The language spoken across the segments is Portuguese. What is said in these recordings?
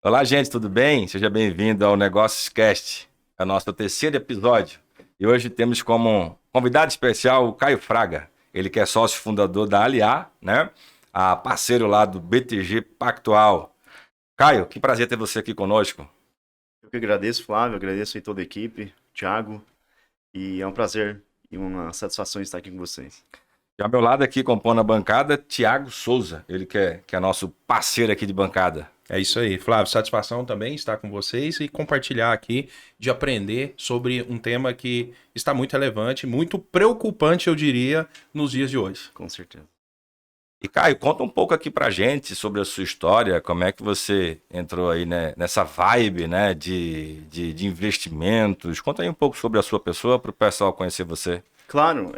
Olá, gente, tudo bem? Seja bem-vindo ao Negócios Cast, é o nosso terceiro episódio. E hoje temos como convidado especial o Caio Fraga. Ele que é sócio fundador da Aliar, né? Parceiro lá do BTG Pactual. Caio, que prazer ter você aqui conosco. Eu que agradeço, Flávio, agradeço aí toda a equipe, Thiago, e é um prazer e uma satisfação estar aqui com vocês. E ao meu lado aqui, compondo a bancada, Thiago Souza, ele que é nosso parceiro aqui de bancada. É isso aí, Flávio. Satisfação também estar com vocês e compartilhar aqui, de aprender sobre um tema que está muito relevante, muito preocupante, eu diria, nos dias de hoje. Com certeza. E Caio, conta um pouco aqui pra gente sobre a sua história, como é que você entrou aí, né, nessa vibe, né, de investimentos. Conta aí um pouco sobre a sua pessoa para o pessoal conhecer você. Claro,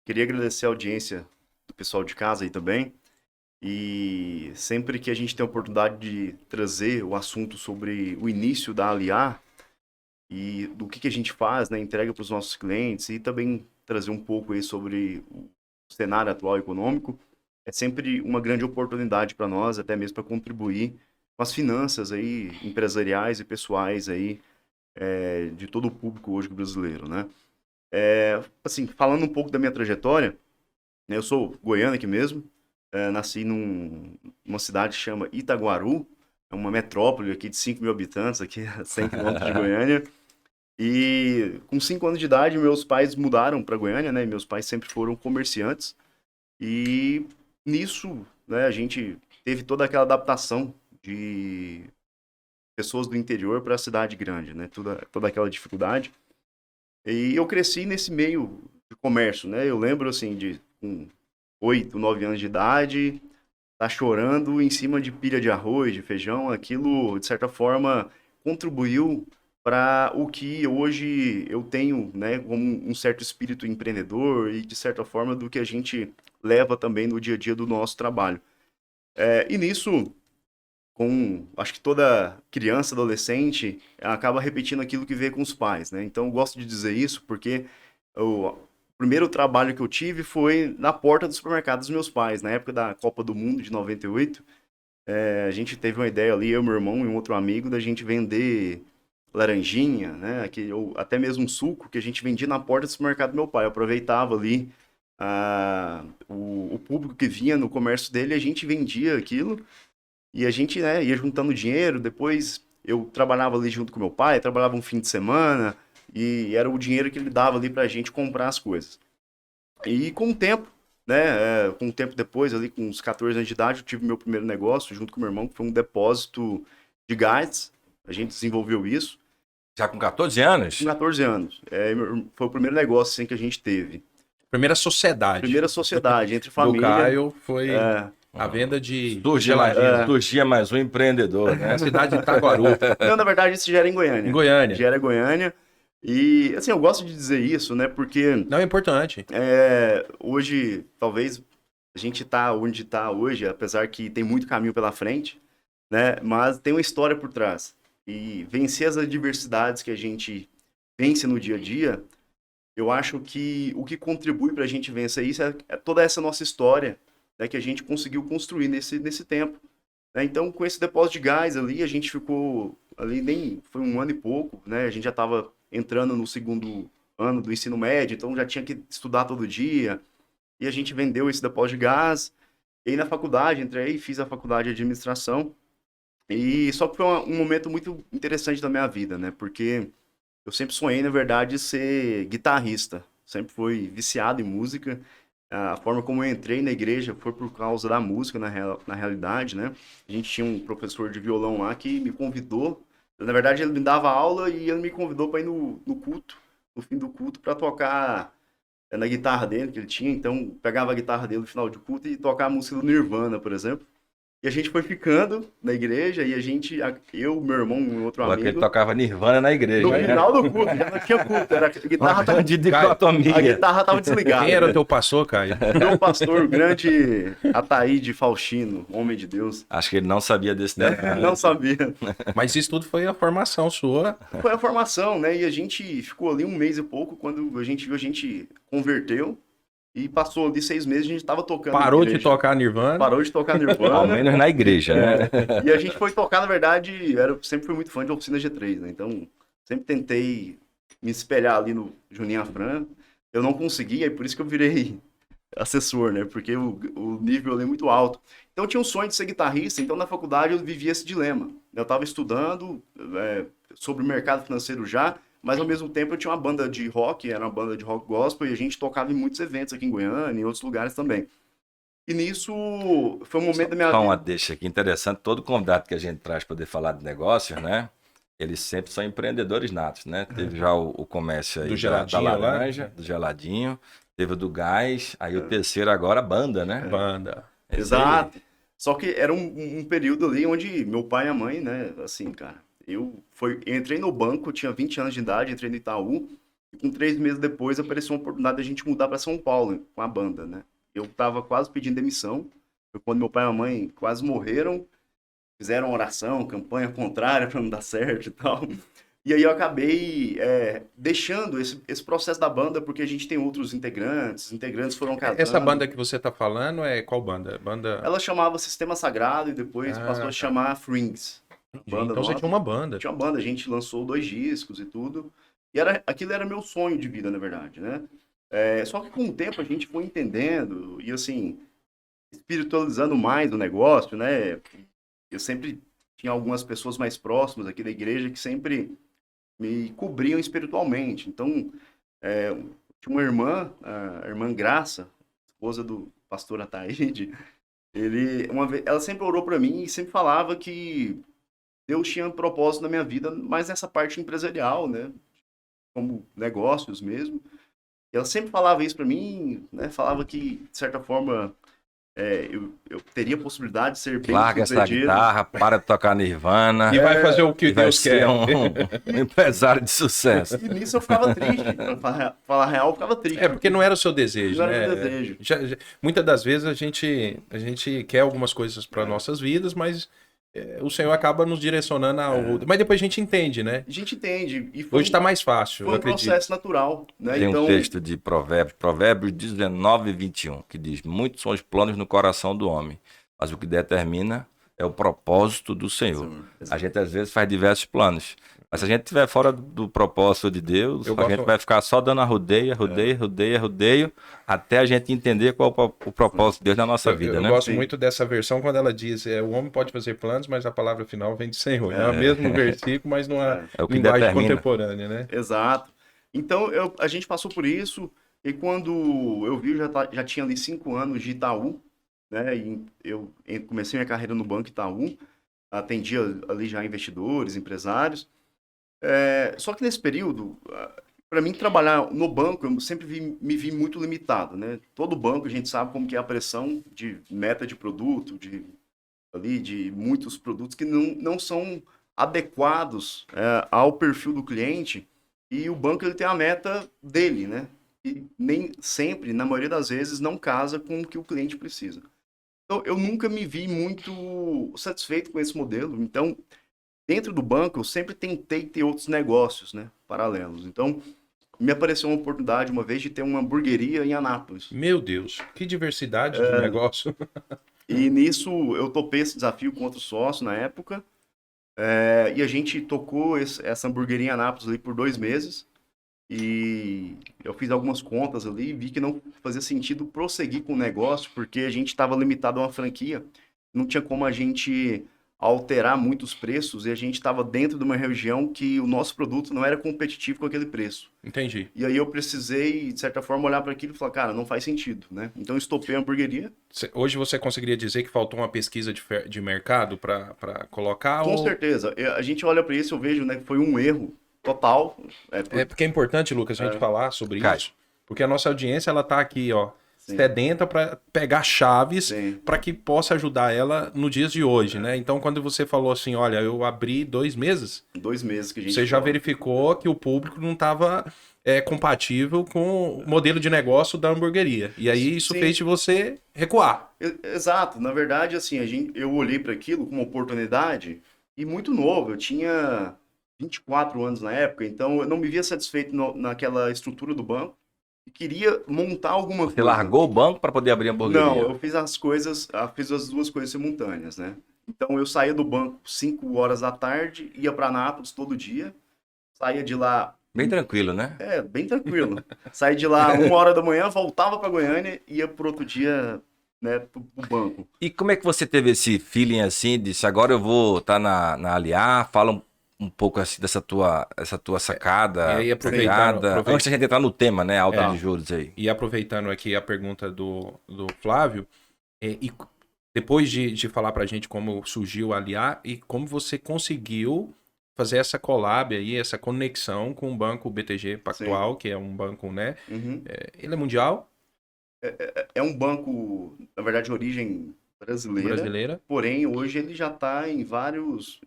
queria agradecer a audiência do pessoal de casa aí também. E sempre que a gente tem a oportunidade de trazer o assunto sobre o início da Aliar e do que a gente faz, né, entrega para os nossos clientes e também trazer um pouco aí sobre o cenário atual econômico, é sempre uma grande oportunidade para nós, até mesmo para contribuir com as finanças aí empresariais e pessoais aí de todo o público hoje brasileiro, né? Assim, falando um pouco da minha trajetória, né, eu sou goiano aqui mesmo. Nasci numa cidade que chama Itaguaru, é uma metrópole aqui de 5 mil habitantes, aqui a 100 quilômetros de Goiânia. E com 5 anos de idade, meus pais mudaram para Goiânia, né? Meus pais sempre foram comerciantes. E nisso, né, a gente teve toda aquela adaptação de pessoas do interior para a cidade grande, né? Toda aquela dificuldade. E eu cresci nesse meio de comércio, né? Eu lembro, assim, de 8, 9 anos de idade, tá chorando em cima de pilha de arroz, de feijão, aquilo, de certa forma, contribuiu para o que hoje eu tenho, né, como um certo espírito empreendedor e, de certa forma, do que a gente leva também no dia a dia do nosso trabalho. E nisso, acho que toda criança, adolescente, acaba repetindo aquilo que vê com os pais, né? Então, eu gosto de dizer isso porque o primeiro trabalho que eu tive foi na porta do supermercado dos meus pais, na época da Copa do Mundo de 98. A gente teve uma ideia ali, eu, meu irmão e um outro amigo, da gente vender laranjinha, né? Ou até mesmo suco que a gente vendia na porta do supermercado do meu pai. Eu aproveitava ali o público que vinha no comércio dele, a gente vendia aquilo e a gente, né, ia juntando dinheiro. Depois eu trabalhava ali junto com meu pai, trabalhava um fim de semana e era o dinheiro que ele dava ali pra gente comprar as coisas. E com o tempo, né, com o tempo depois, ali com uns 14 anos de idade, eu tive meu primeiro negócio junto com meu irmão, que foi um depósito de gás. A gente desenvolveu isso. Já com 14 anos? Com 14 anos. Foi o primeiro negócio assim, que a gente teve. Primeira sociedade. Primeira sociedade, entre Do família. Caio foi a venda de Surgia mais um empreendedor, né? na cidade de Itaguaru. Não, na verdade, isso já era em Goiânia. Em Goiânia. Já era Goiânia. E, assim, eu gosto de dizer isso, né, porque Não é importante. hoje, talvez, a gente tá onde tá hoje, apesar que tem muito caminho pela frente, né, mas tem uma história por trás. E vencer as adversidades que a gente vence no dia a dia, eu acho que o que contribui para a gente vencer isso é toda essa nossa história, né, que a gente conseguiu construir nesse tempo. Né? Então, com esse depósito de gás ali, a gente ficou ali, nem foi um ano e pouco, né? A gente já estava entrando no segundo ano do ensino médio, então já tinha que estudar todo dia. E a gente vendeu esse depósito de gás. E aí na faculdade, entrei, fiz a faculdade de administração. E só que foi um momento muito interessante da minha vida, né? Porque eu sempre sonhei, na verdade, ser guitarrista. Sempre fui viciado em música. A forma como eu entrei na igreja foi por causa da música, na realidade, né? A gente tinha um professor de violão lá que me convidou. Na verdade, ele me dava aula e ele me convidou para ir no culto, no fim do culto, para tocar na guitarra dele, que ele tinha. Então, pegava a guitarra dele no final de culto e tocava a música do Nirvana, por exemplo. E a gente foi ficando na igreja e eu, meu irmão e um outro Porque ele amigo, tocava Nirvana na igreja. no né? final do culto, já não tinha culto, a guitarra Uma tava, grande dicotomia. a guitarra tava desligada. Quem era o teu pastor, Caio? Meu pastor, o grande Ataíde Faustino, homem de Deus, Acho que ele não sabia desse detalhe. não sabia. Mas isso tudo foi a formação sua. Foi a formação, né? E a gente ficou ali um mês e pouco, quando a gente viu, a gente converteu. E passou ali 6 meses, a gente tava tocando na Parou de igreja. tocar Nirvana. Parou de tocar Ao Nirvana. menos na igreja, né? E a gente foi tocar, na verdade, sempre fui muito fã de Oficina G3, né? Então, sempre tentei me espelhar ali no Juninho Afran. Eu não consegui, é por isso que eu virei assessor, né? Porque o nível ali é muito alto. Então, eu tinha um sonho de ser guitarrista, então na faculdade eu vivia esse dilema. Eu estava estudando sobre o mercado financeiro já, mas ao mesmo tempo eu tinha uma banda de rock, era uma banda de rock gospel, e a gente tocava em muitos eventos aqui em Goiânia e em outros lugares também. E nisso foi um momento da minha Só uma vida. deixa aqui interessante. Todo convidado que a gente traz para poder falar de negócios, né? Eles sempre são empreendedores natos, né? Teve já o comércio aí Do da geladinho lá. laranja, do geladinho, teve o do gás, aí o terceiro agora a banda, né? Banda. Esse aí. Exato. Só que era um período ali onde meu pai e a mãe, né, assim, cara, eu entrei no banco, tinha 20 anos de idade, entrei no Itaú, e com 3 meses depois apareceu uma oportunidade de a gente mudar para São Paulo com a banda, né? Eu tava quase pedindo demissão, foi quando meu pai e a mãe quase morreram, fizeram oração, campanha contrária para não dar certo e tal. E aí eu acabei deixando esse processo da banda, porque a gente tem outros integrantes, os integrantes foram Essa casando. banda que você tá falando é qual banda? Ela chamava Sistema Sagrado e depois passou a Tá. chamar Frings. A banda Então você nossa. tinha uma banda. Tinha uma banda, a gente lançou 2 discos e tudo. E aquilo era meu sonho de vida, na verdade, né? Só que com o tempo a gente foi entendendo e, assim, espiritualizando mais o negócio, né? Eu sempre tinha algumas pessoas mais próximas aqui da igreja que sempre me cobriam espiritualmente. Então, tinha uma irmã, a irmã Graça, esposa do pastor Ataíde, ela sempre orou para mim e sempre falava que Deus tinha um propósito na minha vida, mas nessa parte empresarial, né? Como negócios mesmo. E ela sempre falava isso para mim, né? Falava que, de certa forma, eu teria a possibilidade de ser bem Larga essa sucedido. guitarra, para de tocar Nirvana E vai fazer o que e vai Deus ser quer. um empresário de sucesso. E nisso eu ficava triste. Pra falar a real, eu ficava triste. É, porque não era o seu desejo, Não né? era meu desejo. Muitas das vezes a gente quer algumas coisas para nossas vidas, mas o Senhor acaba nos direcionando a outra. Mas depois a gente entende, né? A gente entende. E foi Hoje está mais fácil, foi eu um acredito. processo natural, né? Tem Então, um texto de Provérbios 19, 21, que diz: muitos são os planos no coração do homem, mas o que determina é o propósito do Senhor. A gente às vezes faz diversos planos, mas se a gente estiver fora do propósito de Deus, Eu a gente gosto- vai ficar só dando a rodeio, até a gente entender qual é o propósito de Deus na nossa vida, Eu né? gosto Sim. muito dessa versão quando ela diz: o homem pode fazer planos, mas a palavra final vem do Senhor. É o mesmo versículo, mas numa É o que linguagem determina. contemporânea, né? exato. Então, a gente passou por isso, e quando eu vi, eu já tinha ali 5 anos de Itaú, né? E eu comecei minha carreira no Banco Itaú, atendia ali já investidores, empresários. Só que nesse período, para mim trabalhar no banco, eu sempre me vi muito limitado, né? Todo banco a gente sabe como que é a pressão de meta de produto, de muitos produtos que não são adequados ao perfil do cliente, e o banco ele tem a meta dele, né? E nem sempre, na maioria das vezes, não casa com o que o cliente precisa. Então, eu nunca me vi muito satisfeito com esse modelo. Então, dentro do banco, eu sempre tentei ter outros negócios, né, paralelos. Então, me apareceu uma oportunidade uma vez de ter uma hamburgueria em Anápolis. Meu Deus, que diversidade de negócio. E nisso eu topei esse desafio com outro sócio na época. E a gente tocou essa hamburgueria em Anápolis ali por 2 meses. E eu fiz algumas contas ali e vi que não fazia sentido prosseguir com o negócio, porque a gente estava limitado a uma franquia. Não tinha como a gente alterar muitos preços e a gente estava dentro de uma região que o nosso produto não era competitivo com aquele preço. Entendi. E aí eu precisei, de certa forma, olhar para aquilo e falar, cara, não faz sentido, né? Então eu estopei a hamburgueria. Hoje você conseguiria dizer que faltou uma pesquisa de mercado para colocar? Com certeza. A gente olha para isso, eu vejo, né, que foi um erro total. Porque é importante, Lucas, a gente falar sobre Caio. isso. Porque a nossa audiência, ela tá aqui, ó, Sim. sedenta para pegar chaves Sim. para que possa ajudar ela no dias de hoje, né? Então, quando você falou assim, olha, eu abri 2 meses, 2 meses que a gente você já ficou. verificou que o público não estava compatível com o modelo de negócio da hamburgueria. E aí isso Sim. fez de você recuar. Exato. Na verdade, assim, eu olhei para aquilo como oportunidade e muito novo. Eu tinha 24 anos na época, então eu não me via satisfeito naquela estrutura do banco. e queria montar alguma Você coisa. largou o banco para poder abrir a hamburgueria? Não, eu fiz fiz as duas coisas simultâneas, né? Então eu saía do banco 5 horas da tarde, ia para Anápolis todo dia, saía de lá, Bem tranquilo, né? bem tranquilo. Saía de lá 1 hora da manhã, voltava para Goiânia, ia pro outro dia, né, pro banco. E como é que você teve esse feeling assim, disse, agora eu vou estar na Aliar, fala um pouco assim essa tua sacada, E aí, pegada, antes da gente entrar no tema, né, alta de juros aí. E aproveitando aqui a pergunta do Flávio, e depois de falar pra gente como surgiu a Aliar e como você conseguiu fazer essa collab aí, essa conexão com o banco BTG Pactual, que é um banco, né? Uhum. Ele é mundial, É um banco, na verdade, de origem brasileira, porém hoje ele já está em vários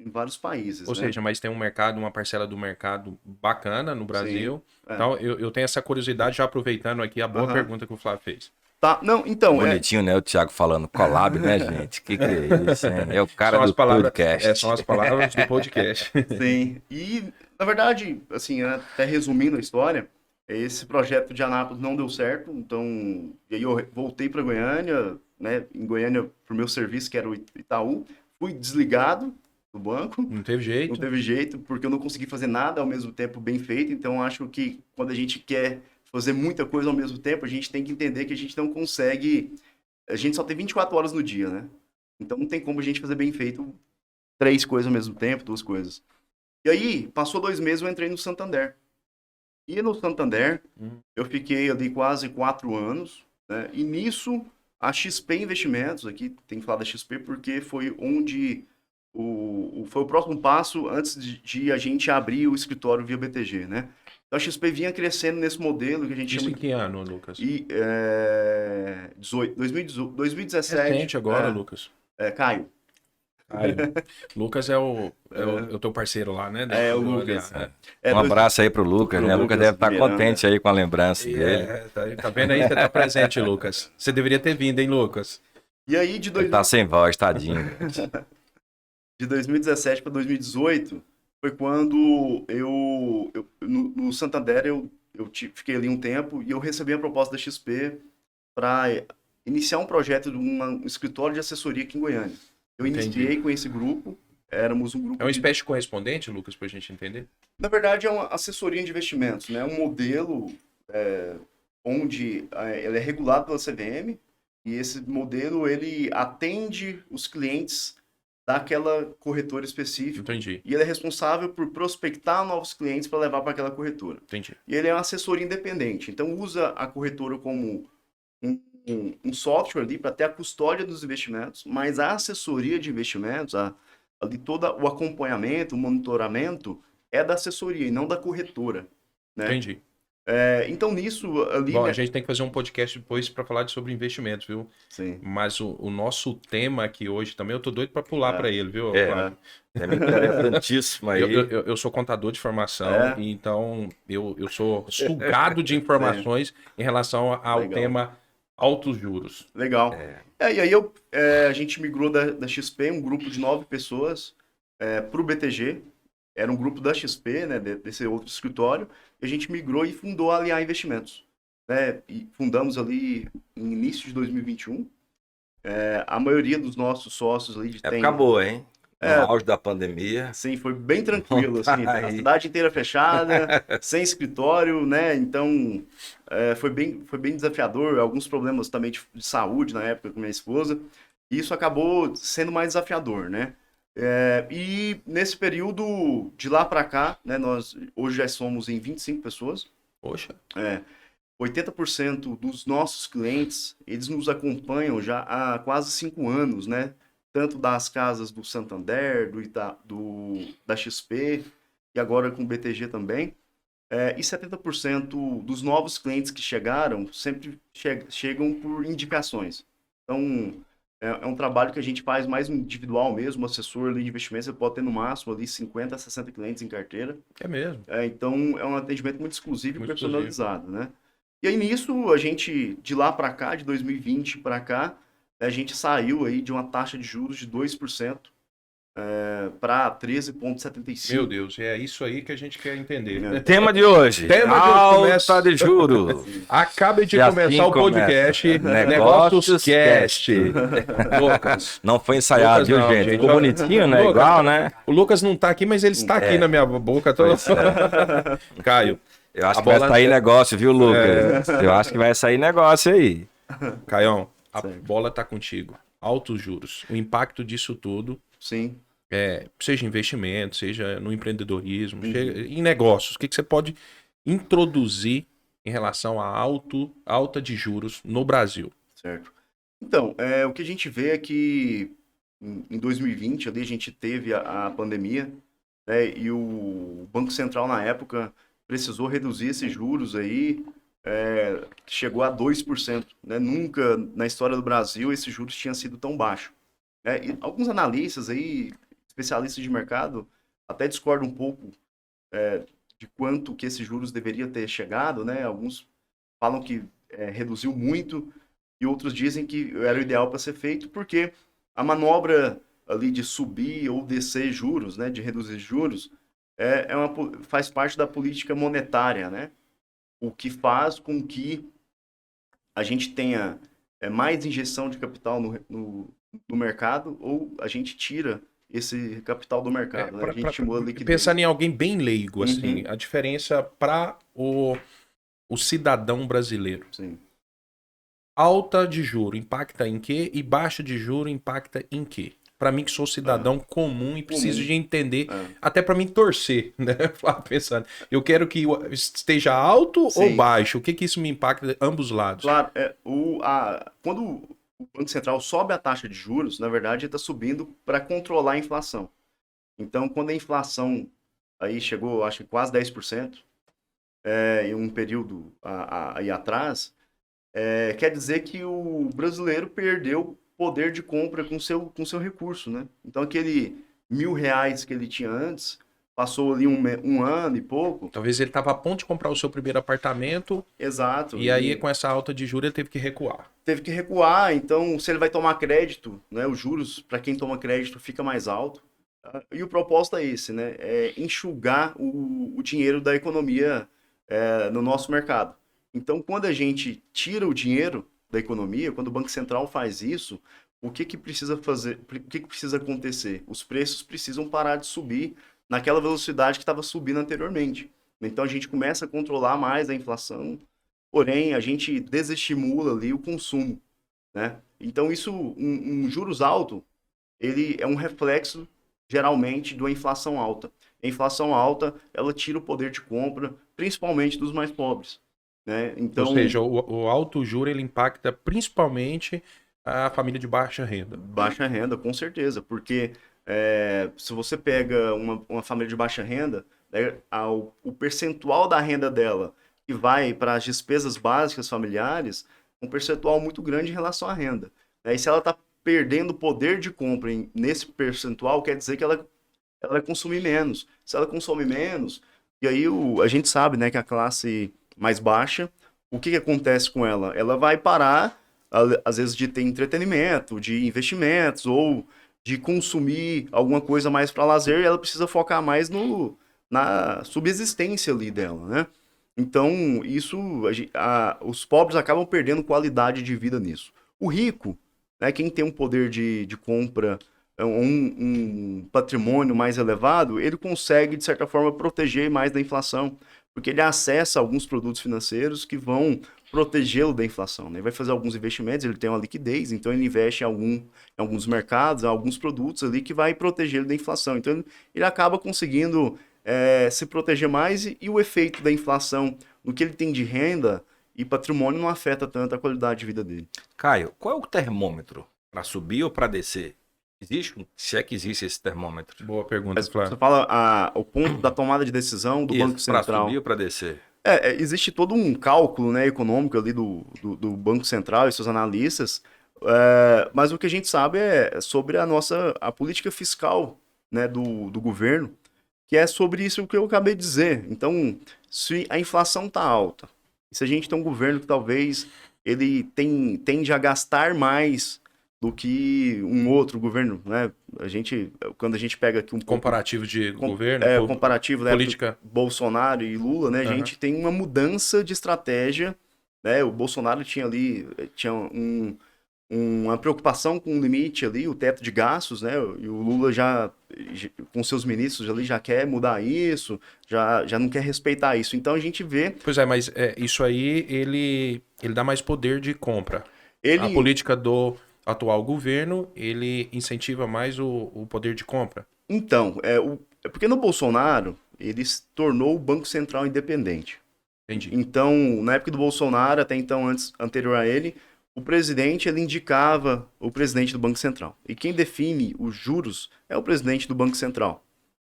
países, ou né? seja, mas tem um mercado, uma parcela do mercado bacana no Brasil. Sim, é. Então, eu tenho essa curiosidade, já aproveitando aqui a boa Aham. pergunta que o Flávio fez. Tá, não, então, Bonitinho, né, o Thiago falando collab, né, gente? Que é isso, hein? É o cara São as do palavras, podcast. são as palavras do podcast. sim. E, na verdade, assim, até resumindo a história, esse projeto de Anápolis não deu certo, então, e aí eu voltei para Goiânia, né, em Goiânia, pro meu serviço, que era o Itaú, fui desligado do banco, Não teve jeito. não teve jeito, porque eu não consegui fazer nada ao mesmo tempo bem feito, então acho que quando a gente quer fazer muita coisa ao mesmo tempo, a gente tem que entender que a gente não consegue, a gente só tem 24 horas no dia, né? Então não tem como a gente fazer bem feito 3 coisas ao mesmo tempo, 2 coisas. E aí, passou 2 meses, eu entrei no Santander. E no Santander, eu fiquei ali quase 4 anos, né? E nisso, a XP Investimentos, aqui tem que falar da XP porque foi onde foi o próximo passo antes de a gente abrir o escritório via BTG, né? Então a XP vinha crescendo nesse modelo que a gente Isso chama em que ano, Lucas? 2017. Recente agora, Lucas. Caio. Aí, Lucas é o teu parceiro lá, né? O Do Lucas. Aliar, Um abraço aí pro Lucas, né? O Lucas deve estar Miranda. contente aí com a lembrança dele. Tá vendo aí? Você tá presente, Lucas. Você deveria ter vindo, hein, Lucas? E aí, Ele tá sem voz, tadinho. de 2017 para 2018, foi quando no Santander, fiquei ali um tempo e eu recebi a proposta da XP para iniciar um projeto de um escritório de assessoria aqui em Goiânia. Eu iniciei com esse grupo, éramos um grupo... É uma espécie de correspondente, Lucas, pra gente entender? Na verdade, é uma assessoria de investimentos, né? Um modelo onde ele é regulado pela CVM e esse modelo, ele atende os clientes daquela corretora específica. Entendi. E ele é responsável por prospectar novos clientes para levar para aquela corretora. Entendi. E ele é uma assessoria independente. Então, usa a corretora como um software ali para ter a custódia dos investimentos, mas a assessoria de investimentos, ali todo o acompanhamento, o monitoramento, é da assessoria e não da corretora. Né? Entendi. Então, nisso... ali, Bom, né? a gente tem que fazer um podcast depois para falar sobre investimentos, viu? Sim. Mas o nosso tema aqui hoje também, eu tô doido para pular para ele, viu? É interessantíssimo aí. Eu sou contador de formação, e então eu sou sugado de informações em relação ao Legal. tema altos juros. Legal. E aí a gente migrou da XP, um grupo de 9 pessoas, para o BTG. Era um grupo da XP, né, desse outro escritório, e a gente migrou e fundou a Aliar Investimentos. Né? E fundamos ali no início de 2021. A maioria dos nossos sócios ali tem... Acabou, hein? No auge da pandemia. Sim, foi bem tranquilo, assim, a cidade inteira fechada, sem escritório, né? Então, foi bem desafiador, alguns problemas também de saúde na época com minha esposa, e isso acabou sendo mais desafiador, né? E nesse período, de lá para cá, né, nós hoje já somos em 25 pessoas. Poxa. 80% dos nossos clientes, eles nos acompanham já há quase 5 anos, né? Tanto das casas do Santander, da XP, e agora com o BTG também. E 70% dos novos clientes que chegaram sempre chegam por indicações. Então, é um trabalho que a gente faz mais individual mesmo, o assessor ali de investimentos, você pode ter no máximo ali 50 a 60 clientes em carteira. É mesmo. Então, é um atendimento muito exclusivo e personalizado, né? E aí, nisso, a gente, de lá para cá, de 2020 para cá, a gente saiu aí de uma taxa de juros de 2%, para 13,75. Meu Deus, é isso aí que a gente quer entender. Tema de hoje. Tema de hoje alta começa- de juros. Acaba de E assim começar o podcast começa. Negócios Cast. Cast. Lucas. Não foi ensaiado, Lucas viu, não, gente? gente. Ficou bonitinho, né? Lucas, Igual, né? O Lucas não tá aqui, mas ele está aqui na minha boca. Pois é. Caio, Eu acho A que vai bola- sair negócio, viu, Lucas? Eu acho que vai sair negócio aí. Caião, a Certo. bola tá contigo. Altos juros. O impacto disso tudo, Sim. seja em investimento, seja no empreendedorismo, seja em negócios. O que você pode introduzir em relação à alta de juros no Brasil? Certo. Então, o que a gente vê é que em 2020 ali a gente teve a pandemia, né, e o Banco Central na época precisou reduzir esses juros aí, que chegou a 2%, né? Nunca na história do Brasil esses juros tinham sido tão baixos, né? E alguns analistas aí, especialistas de mercado, até discordam um pouco de quanto que esses juros deveria ter chegado, né? Alguns falam que reduziu muito, e outros dizem que era o ideal para ser feito, porque a manobra ali de subir ou descer juros, né, de reduzir juros, faz parte da política monetária, né? O que faz com que a gente tenha mais injeção de capital no mercado, ou a gente tira esse capital do mercado, né? A gente estimula a liquidez. Pensando em alguém bem leigo, assim, Uhum. a diferença para o cidadão brasileiro. Sim. Alta de juro impacta em quê? E baixa de juro impacta em quê? Para mim que sou cidadão comum e preciso de entender, até para mim torcer, né? Pensando, eu quero que esteja alto ou Sim. baixo. O que isso me impacta ambos lados? Claro, quando o Banco Central sobe a taxa de juros, na verdade, ele está subindo para controlar a inflação. Então, quando a inflação aí chegou, acho que quase 10%, em um período aí atrás, quer dizer que o brasileiro perdeu poder de compra com seu recurso, né? Então, aquele R$ 1.000 que ele tinha antes, passou ali um ano e pouco. Talvez ele estava a ponto de comprar o seu primeiro apartamento Exato. e aí com essa alta de juros ele teve que recuar. Teve que recuar, então se ele vai tomar crédito, né, os juros para quem toma crédito fica mais alto. E o propósito é esse, né? É enxugar o dinheiro da economia no nosso mercado. Então, quando a gente tira o dinheiro da economia, quando o Banco Central faz isso, o que precisa fazer? O que precisa acontecer? Os preços precisam parar de subir naquela velocidade que estava subindo anteriormente. Então, a gente começa a controlar mais a inflação, porém, a gente desestimula ali o consumo, né? Então, um juros alto, ele é um reflexo, geralmente, de uma inflação alta. A inflação alta, ela tira o poder de compra, principalmente dos mais pobres, né? Então, Ou seja, o alto juro ele impacta principalmente a família de baixa renda. baixa renda, com certeza, porque se você pega uma família de baixa renda, né, o percentual da renda dela que vai para as despesas básicas familiares, um percentual muito grande em relação à renda. E se ela está perdendo poder de compra nesse percentual, quer dizer que ela vai consumir menos. Se ela consome menos, e aí a gente sabe, né, que a classe mais baixa, o que acontece com ela? Ela vai parar, às vezes, de ter entretenimento, de investimentos, ou de consumir alguma coisa mais para lazer, e ela precisa focar mais na subsistência ali dela, né? Então, os pobres acabam perdendo qualidade de vida nisso. O rico, né, quem tem um poder de compra, um patrimônio mais elevado, ele consegue, de certa forma, proteger mais da inflação, porque ele acessa alguns produtos financeiros que vão protegê-lo da inflação, né? Ele vai fazer alguns investimentos, ele tem uma liquidez, então ele investe em alguns mercados, em alguns produtos ali que vai protegê-lo da inflação. Então, ele acaba conseguindo se proteger mais, e o efeito da inflação no que ele tem de renda e patrimônio não afeta tanto a qualidade de vida dele. Caio, qual é o termômetro? Para subir ou para descer? Se é que existe esse termômetro? Boa pergunta, Mas Flávio. você fala o ponto da tomada de decisão do Banco Para Central. subir ou para descer? Existe todo um cálculo, né, econômico ali do Banco Central e seus analistas, mas o que a gente sabe é sobre a política fiscal, né, do governo, que é sobre isso que eu acabei de dizer. Então, se a inflação está alta, se a gente tem um governo que talvez ele tende a gastar mais do que um outro governo, né? Quando a gente pega aqui um pouco Comparativo de governo, comparativo, né, política. Bolsonaro e Lula, né? A gente tem uma mudança de estratégia, né? O Bolsonaro tinha uma preocupação com o limite ali, o teto de gastos, né? E o Lula com seus ministros ali, já quer mudar isso, já não quer respeitar isso. Então a gente vê... Pois é, mas isso aí, ele dá mais poder de compra. A Ele, política do atual governo, ele incentiva mais o poder de compra. então, porque no Bolsonaro, ele se tornou o Banco Central independente. Entendi. Então, na época do Bolsonaro, até então, anterior a ele, o presidente, ele indicava o presidente do Banco Central. E quem define os juros é o presidente do Banco Central.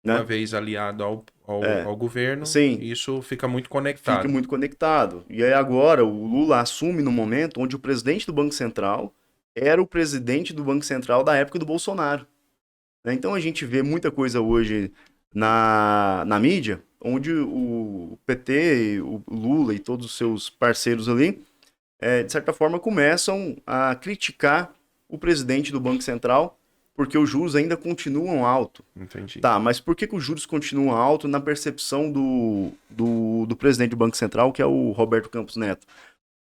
Né? Uma vez aliado ao governo, Sim. isso fica muito conectado. Fica muito conectado. E aí agora o Lula assume no momento onde o presidente do Banco Central era o presidente do Banco Central da época do Bolsonaro. Né? Então a gente vê muita coisa hoje na mídia, onde o PT, o Lula e todos os seus parceiros ali, de certa forma, começam a criticar o presidente do Banco Central, porque os juros ainda continuam altos. Entendi. Tá, mas por que os juros continuam altos na percepção do presidente do Banco Central, que é o Roberto Campos Neto?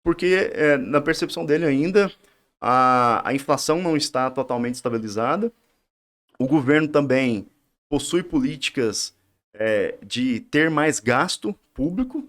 Porque na percepção dele ainda a inflação não está totalmente estabilizada, o governo também possui políticas de ter mais gasto público,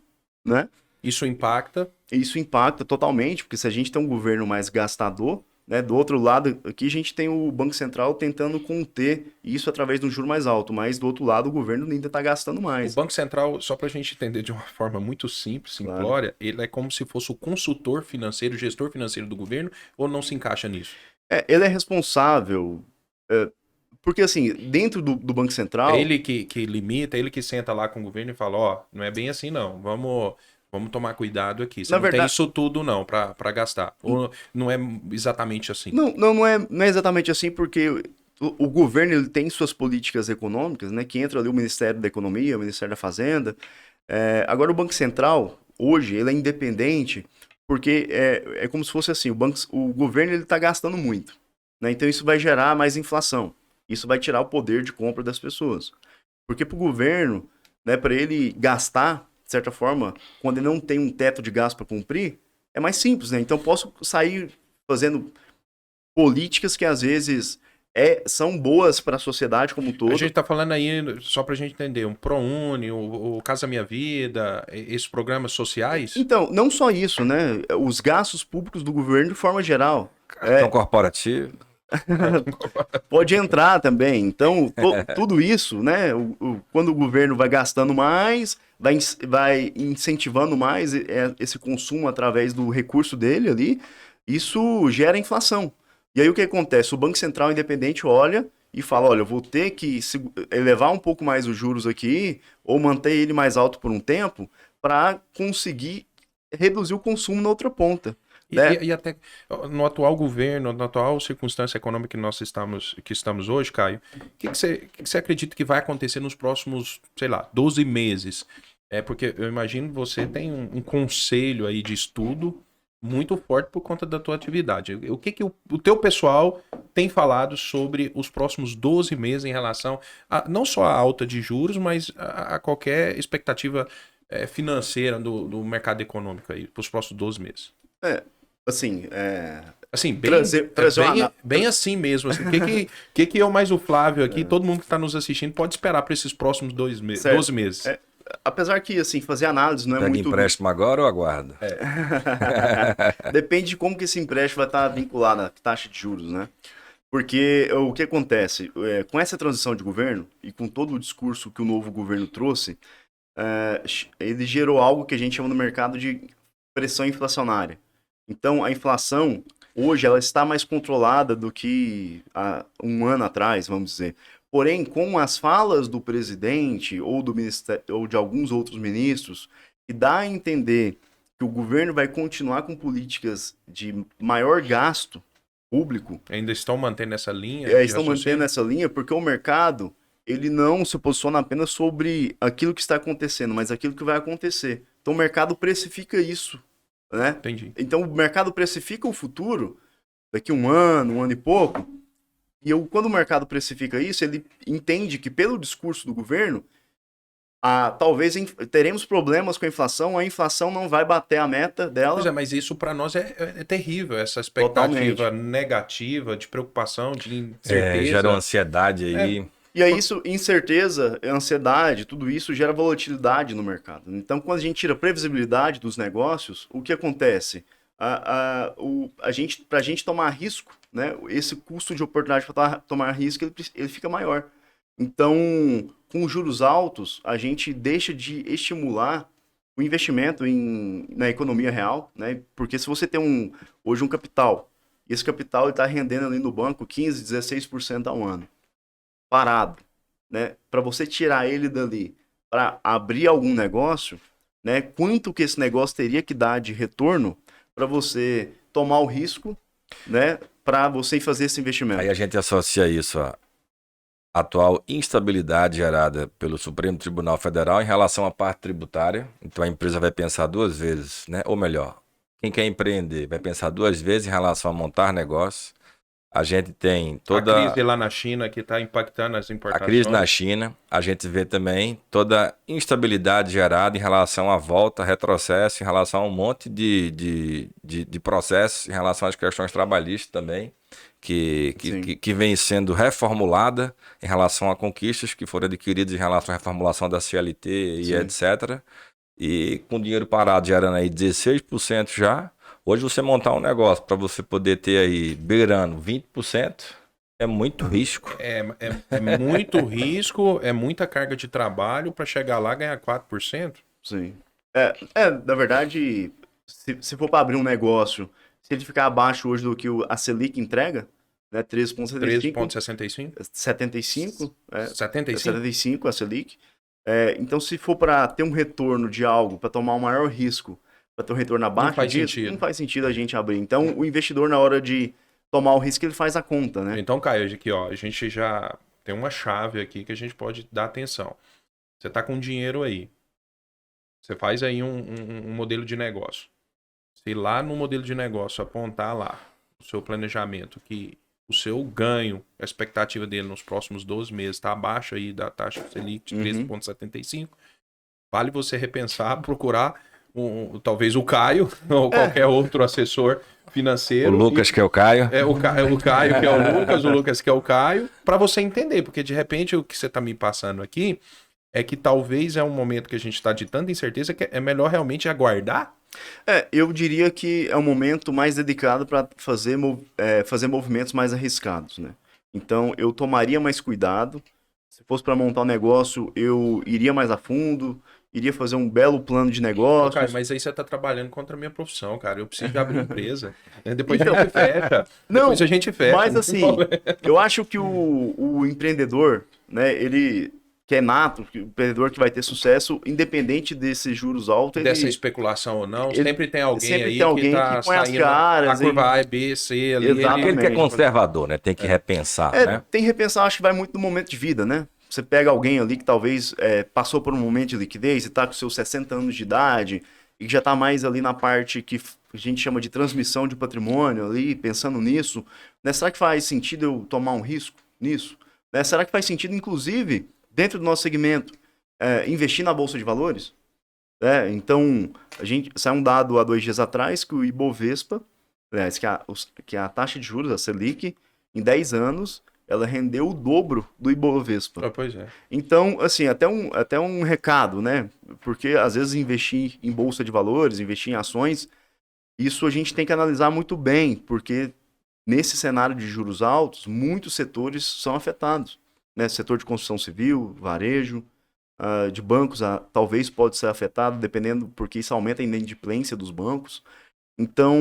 né? Isso impacta. Isso impacta totalmente, porque se a gente tem um governo mais gastador, né, do outro lado aqui a gente tem o Banco Central tentando conter isso através de um juro mais alto, mas do outro lado o governo ainda está gastando mais. O Banco Central, só para a gente entender de uma forma muito simples, simplória, ele é como se fosse o consultor financeiro, o gestor financeiro do governo, ou não se encaixa nisso? Ele é responsável, porque assim, dentro do Banco Central... É ele que limita, é ele que senta lá com o governo e fala, ó, não é bem assim não, vamos tomar cuidado aqui. Você não tem isso tudo não para gastar. Ou não é exatamente assim? Não é exatamente assim, porque o governo ele tem suas políticas econômicas, né? Que entra ali o Ministério da Economia, o Ministério da Fazenda. Agora o Banco Central, hoje, ele é independente, porque é como se fosse assim, o governo ele está gastando muito. Né? Então isso vai gerar mais inflação. Isso vai tirar o poder de compra das pessoas. Porque para o governo, né, para ele gastar, de certa forma, quando ele não tem um teto de gasto para cumprir, é mais simples, né? Então posso sair fazendo políticas que às vezes são boas para a sociedade como um todo. A gente está falando aí, só para a gente entender, um ProUni, o Casa Minha Vida, esses programas sociais? Então, não só isso, né? Os gastos públicos do governo de forma geral. Cartão corporativo. Pode entrar também. Então, tudo isso, né? Quando o governo vai gastando mais, vai incentivando mais esse consumo através do recurso dele ali, isso gera inflação. E aí o que acontece? O Banco Central Independente olha e fala, olha, eu vou ter que elevar um pouco mais os juros aqui, ou manter ele mais alto por um tempo, para conseguir reduzir o consumo na outra ponta. Né? E até no atual governo, na atual circunstância econômica que nós estamos hoje, Caio, o que você acredita que vai acontecer nos próximos, sei lá, 12 meses? Porque eu imagino que você tem um conselho aí de estudo muito forte por conta da tua atividade. O que o teu pessoal tem falado sobre os próximos 12 meses em relação a não só a alta de juros, mas a qualquer expectativa financeira do mercado econômico aí para os próximos 12 meses? Assim, bem assim mesmo. Assim. O que eu mais o Flávio aqui, todo mundo que está nos assistindo, pode esperar para esses próximos 12 meses? Apesar que, assim, fazer análise não é Pega muito... empréstimo agora ou aguarda? Depende de como que esse empréstimo vai estar vinculado à taxa de juros, né? Porque o que acontece? Com essa transição de governo e com todo o discurso que o novo governo trouxe, ele gerou algo que a gente chama no mercado de pressão inflacionária. Então, a inflação, hoje, ela está mais controlada do que há um ano atrás, vamos dizer. Porém, com as falas do presidente ou do ministério, ou de alguns outros ministros, que dá a entender que o governo vai continuar com políticas de maior gasto público. Ainda estão mantendo essa linha? Estão mantendo essa linha porque o mercado ele não se posiciona apenas sobre aquilo que está acontecendo, mas aquilo que vai acontecer. Então, o mercado precifica isso. Né? Entendi. Então o mercado precifica o futuro daqui um ano e pouco. E quando o mercado precifica isso, ele entende que pelo discurso do governo, talvez teremos problemas com a inflação não vai bater a meta dela. Pois é, mas isso para nós é terrível, essa expectativa Totalmente. negativa, de preocupação, de incerteza. Gera uma ansiedade aí. E aí isso, incerteza, ansiedade, tudo isso gera volatilidade no mercado. Então, quando a gente tira a previsibilidade dos negócios, o que acontece? Para a gente tomar risco, né, esse custo de oportunidade para tomar risco, ele fica maior. Então, com juros altos, a gente deixa de estimular o investimento na economia real, né? Porque se você tem hoje um capital, e esse capital está rendendo ali no banco 15, 16% ao ano, parado, né? Para você tirar ele dali para abrir algum negócio, né? Quanto que esse negócio teria que dar de retorno para você tomar o risco, né? Para você fazer esse investimento. Aí a gente associa isso à atual instabilidade gerada pelo Supremo Tribunal Federal em relação à parte tributária. Então a empresa vai pensar duas vezes, né? Ou melhor, quem quer empreender vai pensar duas vezes em relação a montar negócio. A gente tem toda a crise lá na China que está impactando as a importações. crise na China. A gente vê também toda a instabilidade gerada em relação à volta, retrocesso, em relação a um monte de processos, em relação às questões trabalhistas também, que vem sendo reformulada em relação a conquistas que foram adquiridas em relação à reformulação da CLT e Sim. etc. E com dinheiro parado gerando aí 16% já. Hoje você montar um negócio para você poder ter aí beirando 20% é muito risco. É muito risco, é muita carga de trabalho para chegar lá e ganhar 4%. Sim. Na verdade, se for para abrir um negócio, se ele ficar abaixo hoje do que a Selic entrega, né, 13,75, 75, 75 a Selic. Então, se for para ter um retorno de algo, para tomar um maior risco, para ter um retorno abaixo disso, não faz sentido a gente abrir. Então, o investidor, na hora de tomar o risco, ele faz a conta, né? Então, Caio, aqui, ó, a gente já tem uma chave aqui que a gente pode dar atenção. Você tá com dinheiro aí. Você faz aí um modelo de negócio. Se lá no modelo de negócio apontar lá o seu planejamento que o seu ganho, a expectativa dele nos próximos 12 meses está abaixo aí da taxa Selic de 13,75, vale você repensar, procurar talvez o Caio ou qualquer outro assessor financeiro. O Lucas que é o Caio. O Caio que é o Lucas que é o Caio, para você entender, porque de repente o que você está me passando aqui é que talvez é um momento que a gente está de tanta incerteza que é melhor realmente aguardar. Eu diria que é um momento mais dedicado para fazer movimentos mais arriscados, né? Então, eu tomaria mais cuidado. Se fosse para montar um negócio, eu iria mais a fundo, iria fazer um belo plano de negócios. Cara, mas aí você tá trabalhando contra a minha profissão, cara. Eu preciso de abrir empresa. Depois a gente fecha. Depois a gente fecha. Mas assim, eu acho que o empreendedor, né, ele que é nato, o empreendedor que vai ter sucesso, independente desses juros altos... Dessa especulação ou não, sempre tem alguém aí que tá põe as caras, a curva A, B, C ali. Exatamente. Ele que é conservador, né? Tem que repensar, né? Tem que repensar, acho que vai muito no momento de vida, né? Você pega alguém ali que talvez passou por um momento de liquidez e tá com seus 60 anos de idade e que já tá mais ali na parte que a gente chama de transmissão de patrimônio ali, pensando nisso, né? Será que faz sentido eu tomar um risco nisso? Né? Será que faz sentido, inclusive, dentro do nosso segmento, investir na Bolsa de Valores? Então, saiu um dado há 2 dias atrás que o Ibovespa, que a taxa de juros, a Selic, em 10 anos, ela rendeu o dobro do Ibovespa. Pois é. Então, assim, até um recado, né? Porque, às vezes, investir em Bolsa de Valores, investir em ações, isso a gente tem que analisar muito bem, porque nesse cenário de juros altos, muitos setores são afetados. Né? Setor de construção civil, varejo, de bancos, talvez pode ser afetado, dependendo, porque isso aumenta a inadimplência dos bancos. Então,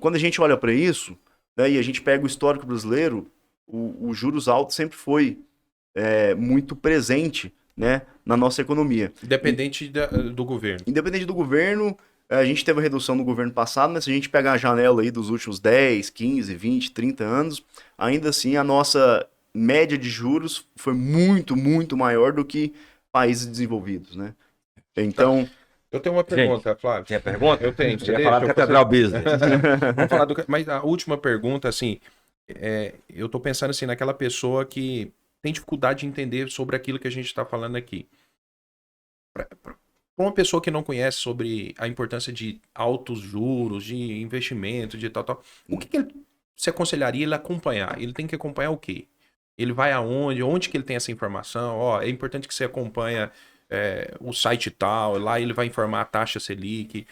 quando a gente olha para isso, né, e a gente pega o histórico brasileiro, os juros altos sempre foi muito presente, né, na nossa economia. Independente do governo. Independente do governo, a gente teve a redução no governo passado, mas se a gente pegar a janela aí dos últimos 10, 15, 20, 30 anos, ainda assim a nossa média de juros foi muito, muito maior do que países desenvolvidos, né? Então... Eu tenho uma pergunta, Flávio. Tem a pergunta? Eu tenho. Você Eu ia deixa falar do eu Catedral Business. Vamos falar mas a última pergunta, assim, eu tô pensando assim, naquela pessoa que tem dificuldade de entender sobre aquilo que a gente está falando aqui. Para uma pessoa que não conhece sobre a importância de altos juros, de investimento, de tal, o que ele se aconselharia ele acompanhar? Ele tem que acompanhar o quê? Ele vai aonde? Onde que ele tem essa informação? Ó, é importante que você acompanhe o site tal, lá ele vai informar a taxa Selic,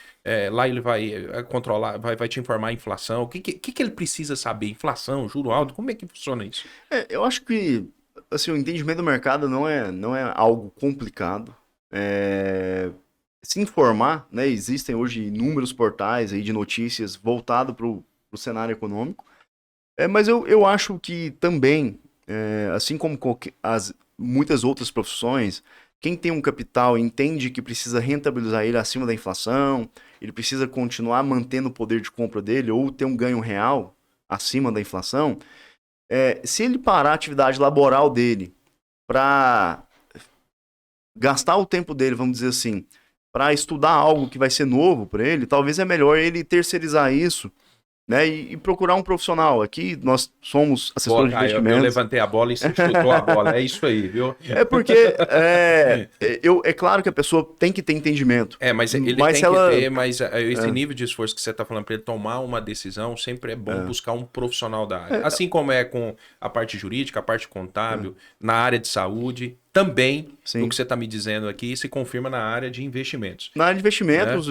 lá ele vai controlar, vai te informar a inflação. O que ele precisa saber? Inflação, juro alto, como é que funciona isso? Eu acho que assim, o entendimento do mercado não é algo complicado. Se informar, né? Existem hoje inúmeros portais aí de notícias voltados para o cenário econômico. Mas eu acho que também, assim como muitas outras profissões, quem tem um capital entende que precisa rentabilizar ele acima da inflação, ele precisa continuar mantendo o poder de compra dele ou ter um ganho real acima da inflação. Se ele parar a atividade laboral dele para gastar o tempo dele, vamos dizer assim, para estudar algo que vai ser novo para ele, talvez é melhor ele terceirizar isso, né, e procurar um profissional. Aqui nós somos assessores de investimentos. Eu levantei a bola e você chutou a bola. É isso aí, viu? Porque é claro que a pessoa tem que ter entendimento. Mas ele tem que ter, mas esse nível de esforço que você está falando para ele tomar uma decisão, sempre é bom buscar um profissional da área. Assim como é com a parte jurídica, a parte contábil, na área de saúde, também, o que você está me dizendo aqui, se confirma na área de investimentos. Na área de investimentos,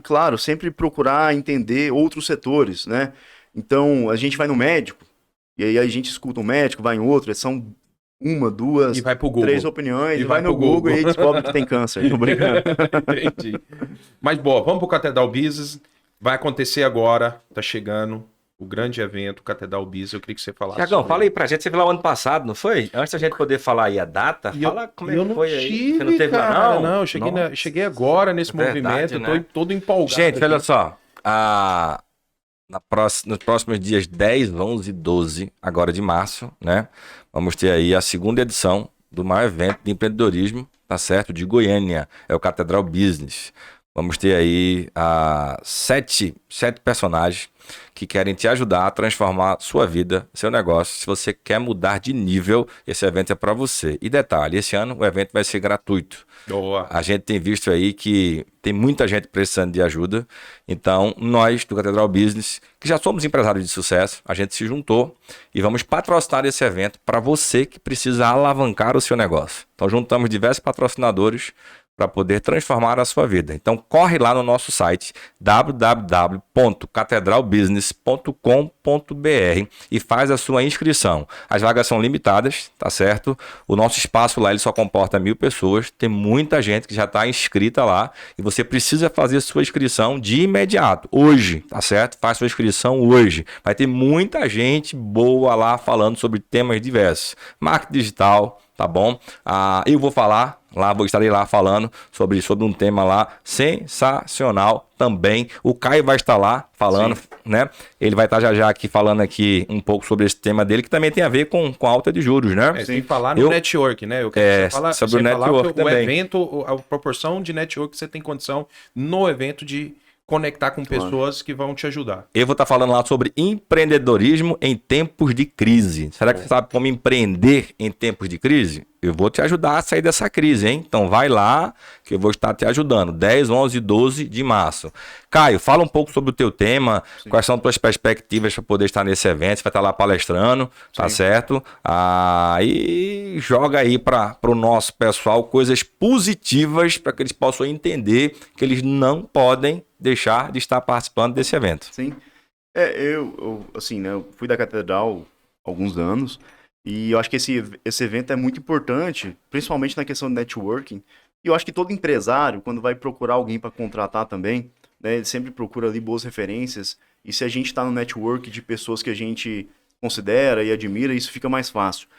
claro, sempre procurar entender outros setores, né? Então, a gente vai no médico, e aí a gente escuta um médico, vai em outro, são uma, duas, e vai pro Google. 3 opiniões, e vai no Google e aí descobre que tem câncer. Tô brincando. Entendi. Mas, boa, vamos pro Catedral Business. Vai acontecer agora, tá chegando o grande evento, Catedral Business. Eu queria que você falasse. Tiagão, fala aí pra gente. Você viu lá o ano passado, não foi? Antes da gente poder falar aí a data, fala como é que foi aí. Você não teve lá, não? Não, eu cheguei agora nesse movimento, né? Tô todo empolgado. Gente, olha só. Nos próximos dias 10, 11 e 12, agora de março, né? Vamos ter aí a segunda edição do maior evento de empreendedorismo, tá certo? De Goiânia. É o Catedral Business. Vamos ter aí 7 personagens que querem te ajudar a transformar sua vida, seu negócio. Se você quer mudar de nível, esse evento é para você. E detalhe, esse ano o evento vai ser gratuito. Boa. A gente tem visto aí que tem muita gente precisando de ajuda. Então, nós do Catedral Business, que já somos empresários de sucesso, a gente se juntou e vamos patrocinar esse evento para você que precisa alavancar o seu negócio. Então, juntamos diversos patrocinadores para poder transformar a sua vida. Então, corre lá no nosso site www.catedralbusiness.com.br e faz a sua inscrição. As vagas são limitadas, tá certo? O nosso espaço lá ele só comporta 1.000 pessoas. Tem muita gente que já está inscrita lá e você precisa fazer sua inscrição de imediato, hoje, tá certo? Faz sua inscrição hoje. Vai ter muita gente boa lá falando sobre temas diversos. Marketing digital, tá bom? Eu vou falar estarei lá falando sobre um tema lá sensacional também. O Caio vai estar lá falando, né? Ele vai estar já aqui falando aqui um pouco sobre esse tema dele, que também tem a ver com alta de juros, né? Sem falar no network, né? Eu quero falar sobre o network também. O evento, a proporção de network que você tem condição no evento de conectar com pessoas que vão te ajudar. Eu vou estar falando lá sobre empreendedorismo em tempos de crise. Será que você sabe como empreender em tempos de crise? Eu vou te ajudar a sair dessa crise, hein? Então vai lá que eu vou estar te ajudando. 10, 11 e 12 de março. Caio, fala um pouco sobre o teu tema. Sim. Quais são as tuas perspectivas para poder estar nesse evento? Você vai estar lá palestrando, tá certo? E joga aí para o nosso pessoal coisas positivas para que eles possam entender que eles não podem deixar de estar participando desse evento. Sim. Eu assim, né, eu fui da Catedral há alguns anos e eu acho que esse evento é muito importante, principalmente na questão de networking. E eu acho que todo empresário, quando vai procurar alguém para contratar também, né, ele sempre procura ali boas referências. E se a gente está no network de pessoas que a gente considera e admira, isso fica mais fácil.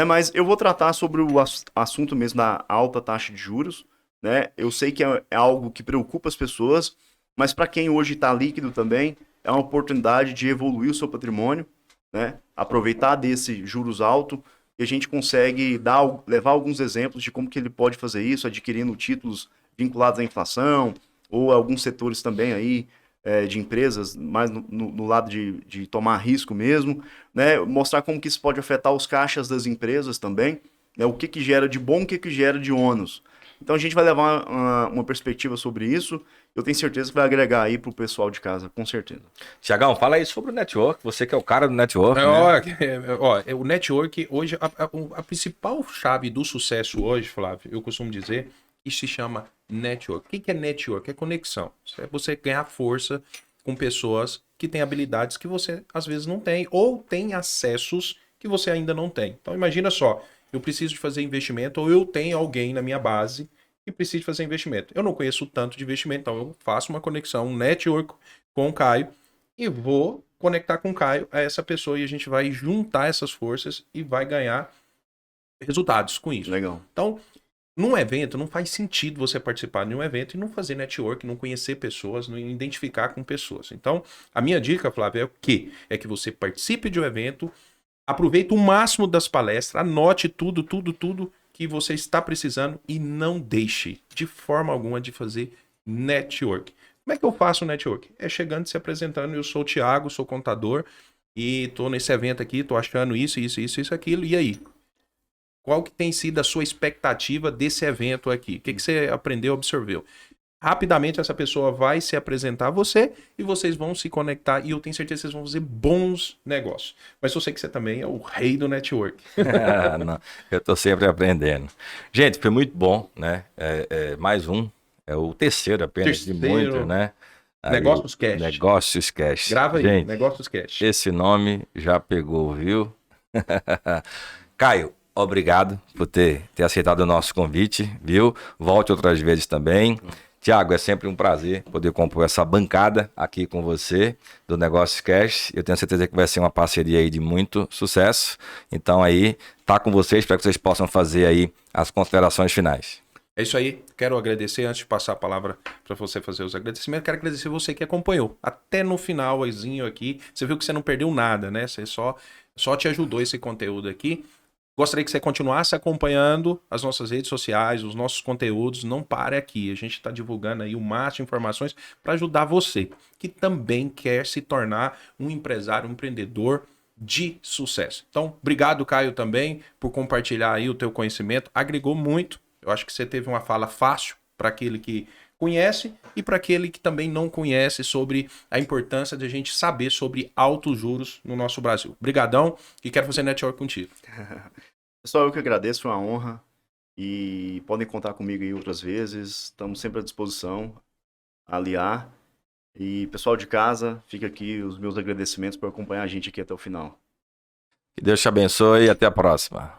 Mas eu vou tratar sobre o assunto mesmo da alta taxa de juros. Né? Eu sei que é algo que preocupa as pessoas, mas para quem hoje está líquido também, é uma oportunidade de evoluir o seu patrimônio, né? Aproveitar desse juros alto, e a gente consegue levar alguns exemplos de como que ele pode fazer isso, adquirindo títulos vinculados à inflação, ou alguns setores também aí de empresas, mais no lado de tomar risco mesmo, né? Mostrar como que isso pode afetar os caixas das empresas também, né? O que gera de bom, o que gera de ônus. Então a gente vai levar uma perspectiva sobre isso. Eu tenho certeza que vai agregar aí pro pessoal de casa, com certeza. Tiagão, fala aí sobre o network. Você que é o cara do network, né? O network hoje, a principal chave do sucesso hoje, Flávio, eu costumo dizer, isso se chama network. O que é network? É conexão. É você ganhar força com pessoas que têm habilidades que você às vezes não tem, ou tem acessos que você ainda não tem. Então imagina só, eu preciso de fazer investimento, ou eu tenho alguém na minha base que precisa de fazer investimento. Eu não conheço tanto de investimento, então eu faço uma conexão, um network com o Caio e vou conectar com o Caio a essa pessoa e a gente vai juntar essas forças e vai ganhar resultados com isso. Legal. Então, num evento, não faz sentido você participar de um evento e não fazer network, não conhecer pessoas, não identificar com pessoas. Então, a minha dica, Flávio, é o quê? É que você participe de um evento, aproveite o máximo das palestras, anote tudo que você está precisando e não deixe de forma alguma de fazer network. Como é que eu faço network? É chegando e se apresentando, eu sou o Thiago, sou contador e tô nesse evento aqui, tô achando isso, aquilo, e aí? Qual que tem sido a sua expectativa desse evento aqui? O que você aprendeu, observou? Rapidamente essa pessoa vai se apresentar a você e vocês vão se conectar e eu tenho certeza que vocês vão fazer bons negócios. Mas eu sei que você também é o rei do network. Não, eu tô sempre aprendendo. Gente, foi muito bom, né? Mais um. É o terceiro apenas de muitos, né? Negócios Cash. Negócios Cash. Grava aí, gente, Negócios Cash. Esse nome já pegou, viu? Caio, obrigado por ter aceitado o nosso convite, viu? Volte outras vezes também. Tiago, é sempre um prazer poder compor essa bancada aqui com você do Negócios Cash. Eu tenho certeza que vai ser uma parceria aí de muito sucesso. Então aí, tá com vocês para que vocês possam fazer aí as considerações finais. É isso aí. Quero agradecer, antes de passar a palavra para você fazer os agradecimentos, quero agradecer você que acompanhou. Até no finalzinho aqui, você viu que você não perdeu nada, né? Você só te ajudou esse conteúdo aqui. Gostaria que você continuasse acompanhando as nossas redes sociais, os nossos conteúdos. Não pare aqui. A gente está divulgando aí o máximo de informações para ajudar você, que também quer se tornar um empresário, um empreendedor de sucesso. Então, obrigado, Caio, também, por compartilhar aí o teu conhecimento. Agregou muito. Eu acho que você teve uma fala fácil para aquele que conhece e para aquele que também não conhece sobre a importância de a gente saber sobre altos juros no nosso Brasil. Obrigadão e quero fazer network contigo. Pessoal, eu que agradeço, foi uma honra e podem contar comigo aí outras vezes. Estamos sempre à disposição, a aliar. E pessoal de casa, fica aqui os meus agradecimentos por acompanhar a gente aqui até o final. Que Deus te abençoe e até a próxima.